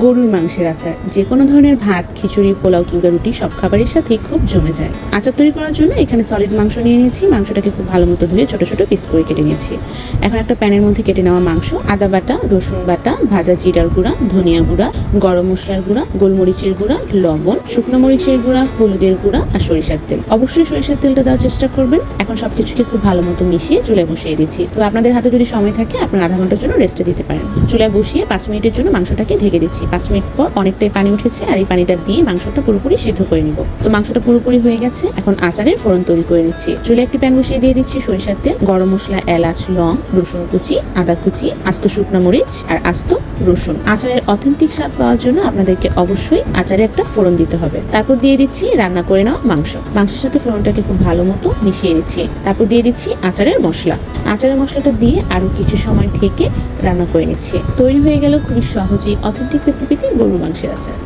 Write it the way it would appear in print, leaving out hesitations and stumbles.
গরুর মাংসের আচার যে কোনো ধরনের ভাত, খিচুড়ি, পোলাও কিংবা রুটি সব খাবারের সাথে খুব জমে যায়। আচার তৈরি করার জন্য এখানে সলিড মাংস নিয়ে নিয়েছি। মাংসটাকে খুব ভালো মতো ধুয়ে ছোট ছোট পিস করে কেটে নিয়েছি। এখন একটা প্যানের মধ্যে কেটে নেওয়া মাংস, আদা বাটা, রসুন বাটা, ভাজা জিরার গুঁড়া, ধনিয়া গুঁড়া, গরম মশলার গুঁড়া, গোলমরিচের গুঁড়া, লবণ, শুকনো মরিচের গুঁড়া, হলুদের গুঁড়া আর সরিষার তেল। অবশ্যই সরিষার তেলটা দেওয়ার চেষ্টা করবেন। এখন সবকিছুকে খুব ভালো মতো মিশিয়ে চুলায় বসিয়ে দিচ্ছি। তো আপনাদের হাতে যদি সময় থাকে আপনারা আধা ঘন্টার জন্য রেস্টে দিতে পারেন। চুলায় বসিয়ে 5 মিনিটের জন্য মাংসটাকে ঢেকে দিচ্ছি। 5 মিনিট পর অনেকটাই পানি উঠেছে আর এই পানিটা দিয়ে মাংসটা পুরোপুরি সিদ্ধ করে নিব। তো মাংসটা পুরোপুরি হয়ে গেছে। এখন আচারের ফোড়ন তৈরি করে নিচ্ছি। চুলায় একটি প্যান বসিয়ে দিয়ে দিচ্ছি সরিষার তেল, গরম মশলা, এলাচ, লং, রসুন কুচি, আদা কুচি, আস্ত শুকনো মরিচ আর আস্ত রসুন। আচারের অথেন্টিক স্বাদ পাওয়ার জন্য আপনাদেরকে অবশ্যই আচারে একটা ফোড়ন দিতে হবে। তারপর দিয়ে দিচ্ছি রান্না করে নেওয়া মাংসের সাথে ফোড়নটাকে খুব ভালো মতো মিশিয়ে নিচ্ছি। তারপর দিয়ে দিচ্ছি আচারের মশলা। আচারের মশলাটা দিয়ে আরো কিছু সময় ঢেকে রান্না করে নিচ্ছি। তৈরি হয়ে গেল খুবই সহজেই অথেন্টিক রেসিপিতে গরুর মাংসের আচার।